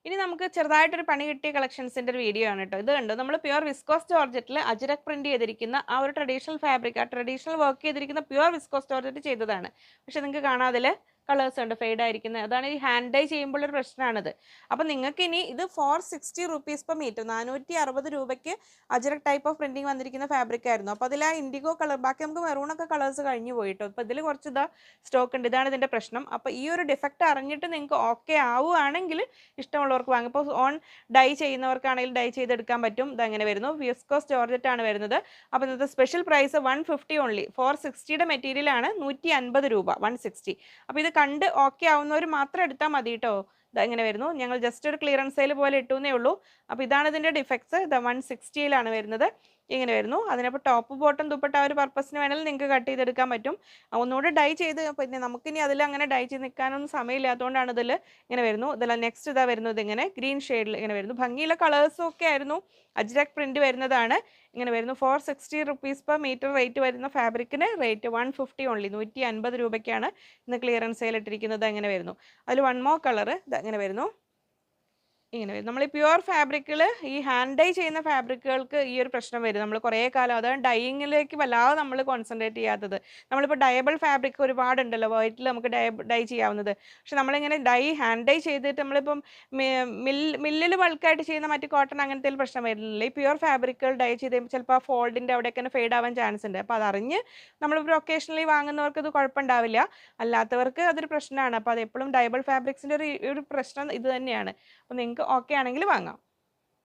ഇനി നമുക്ക് ചെറുതായിട്ടൊരു പണി കിട്ടിയ കളക്ഷൻസിന്റെ ഒരു വീഡിയോ ആണ് കേട്ടോ. ഇത് കണ്ടോ, നമ്മൾ പ്യുവർ വിസ്കോസ് ജോർജറ്റിൽ അജ്രക് പ്രിന്റ് ചെയ്തിരിക്കുന്ന ആ ഒരു ട്രഡീഷണൽ ഫാബ്രിക്, ആ ട്രഡീഷണൽ വർക്ക് ചെയ്തിരിക്കുന്ന പ്യുവർ വിസ്കോസ് ജോർജറ്റ് ചെയ്തതാണ്. പക്ഷെ നിങ്ങൾക്ക് കാണാം അതിൽ കളേഴ്സ് ഉണ്ട്, ഫെയ്ഡ് ആയിരിക്കുന്നത്. അതാണ് ഈ ഹാൻഡ് ഡൈ ചെയ്യുമ്പോൾ ഒരു പ്രശ്നമാണിത്. അപ്പം നിങ്ങൾക്ക് ഇനി ഇത് 460 റുപ്പീസ് പെർ മീറ്റർ, 460 രൂപയ്ക്ക് അജ്രക് ടൈപ്പ് ഓഫ് പ്രിന്റിംഗ് വന്നിരിക്കുന്ന ഫാബ്രിക് ആയിരുന്നു. അപ്പോൾ അതിൽ ആ ഇൻഡിഗോ കളർ, ബാക്കി നമുക്ക് മെറൂണൊക്കെ കളേഴ്സ് കഴിഞ്ഞു പോയിട്ടോ. അപ്പോൾ ഇതിൽ കുറച്ച് ഇതാ സ്റ്റോക്ക് ഉണ്ട്. ഇതാണ് ഇതിൻ്റെ പ്രശ്നം. അപ്പോൾ ഈ ഒരു ഡിഫക്റ്റ് അറിഞ്ഞിട്ട് നിങ്ങൾക്ക് ഓക്കെ ആവുകയാണെങ്കിൽ ഇഷ്ടമുള്ളവർക്ക് വാങ്ങും. ഇപ്പോൾ ഓൺ ഡൈ ചെയ്യുന്നവർക്കാണെങ്കിൽ ഡൈ ചെയ്തെടുക്കാൻ പറ്റും. ഇതങ്ങനെ വരുന്നു. വിസ്കോസ് ജോർജറ്റ് ആണ് വരുന്നത്. അപ്പോൾ ഇന്നത്തെ സ്പെഷ്യൽ പ്രൈസ് 150 ഓൺലി. 460യുടെ മെറ്റീരിയലാണ് 150 രൂപ, 160. അപ്പോൾ ഇത് കണ്ട് ഓക്കെ ആവുന്നവർ മാത്രം എടുത്താൽ മതി കേട്ടോ. ഇങ്ങനെ വരുന്നു. ഞങ്ങൾ ജസ്റ്റ് ഒരു ക്ലിയറൻസ് സെയിൽ പോലെ ഇട്ടുന്നേ ഉള്ളൂ. അപ്പോൾ ഇതാണ് ഇതിൻ്റെ ഡിഫക്ട്സ്. ഇത് 160യിലാണ് വരുന്നത്. ഇങ്ങനെ വരുന്നു. അതിനപ്പോൾ ടോപ്പ് ബോട്ടം ദുപ്പട്ട ആ ഒരു പർപ്പസിന് വേണമെങ്കിൽ നിങ്ങൾക്ക് കട്ട് ചെയ്തെടുക്കാൻ പറ്റും. ഒന്നുകൂടെ ഡൈ ചെയ്ത്, പിന്നെ നമുക്കിനി അതിൽ അങ്ങനെ ഡൈ ചെയ്ത് നിൽക്കാനൊന്നും സമയമില്ലാത്തതുകൊണ്ടാണ് ഇതിൽ ഇങ്ങനെ വരുന്നു. ഇതിൽ നെക്സ്റ്റ് ഇതാ വരുന്നത് ഇങ്ങനെ ഗ്രീൻ ഷെയ്ഡിൽ ഇങ്ങനെ വരുന്നു. ഭംഗിയുള്ള കളേഴ്സും ഒക്കെ ആയിരുന്നു. അജ്രക് പ്രിന്റ് വരുന്നതാണ്. ഇങ്ങനെ വരുന്നു. 460 റുപ്പീസ് പെർ മീറ്റർ റേറ്റ് വരുന്ന ഫാബ്രിക്കിന് റേറ്റ് 150 ഓൺലി, 150 രൂപയ്ക്കാണ് ഇന്ന് ക്ലിയറൻസ് സെയിൽ ഇട്ടിരിക്കുന്നത്. അങ്ങനെ വരുന്നു. അതിൽ വൺ മോർ കളർ ഇങ്ങനെ വരുന്നു. ഇങ്ങനെ വരും. നമ്മൾ ഈ പ്യുവർ ഫാബ്രിക്കുകൾ, ഈ ഹാൻഡ് ഡൈ ചെയ്യുന്ന ഫാബ്രിക്കുകൾക്ക് ഈ ഒരു പ്രശ്നം വരും. നമ്മൾ കുറേ കാലം, അതാണ് ഡൈയിങ്ങിലേക്ക് വല്ലാതെ നമ്മൾ കോൺസെൻട്രേറ്റ് ചെയ്യാത്തത്. നമ്മളിപ്പോൾ ഡയബിൾ ഫാബ്രിക് ഒരുപാടുണ്ടല്ലോ, വൈറ്റിൽ നമുക്ക് ഡൈ ചെയ്യാവുന്നത്. പക്ഷെ നമ്മളിങ്ങനെ ഹാൻഡ് ഡൈ ചെയ്തിട്ട് നമ്മളിപ്പം മില്ലിൽ ബൾക്കായിട്ട് ചെയ്യുന്ന മറ്റ് കോട്ടൺ അങ്ങനത്തെ പ്രശ്നം വരുന്നില്ല. ഈ പ്യുവർ ഫാബ്രിക്കുകൾ ഡൈ ചെയ്ത് കഴിയുമ്പോൾ ചിലപ്പോൾ ആ ഫോൾഡിൻ്റെ അവിടെയൊക്കെ ഫെയ്ഡ് ആവാൻ ചാൻസ് ഉണ്ട്. അപ്പോൾ അതറിഞ്ഞ് നമ്മളിപ്പോൾ ഒക്കേഷണലി വാങ്ങുന്നവർക്ക് ഇത് കുഴപ്പമുണ്ടാവില്ല. അല്ലാത്തവർക്ക് അതൊരു പ്രശ്നമാണ്. അപ്പോൾ അത് എപ്പോഴും ഡയബിൾ ഫാബ്രിക്സിൻ്റെ ഒരു പ്രശ്നം ഇത് തന്നെയാണ്. അപ്പോൾ നിങ്ങൾക്ക് ഓക്കെ ആണെങ്കിൽ വാങ്ങാം.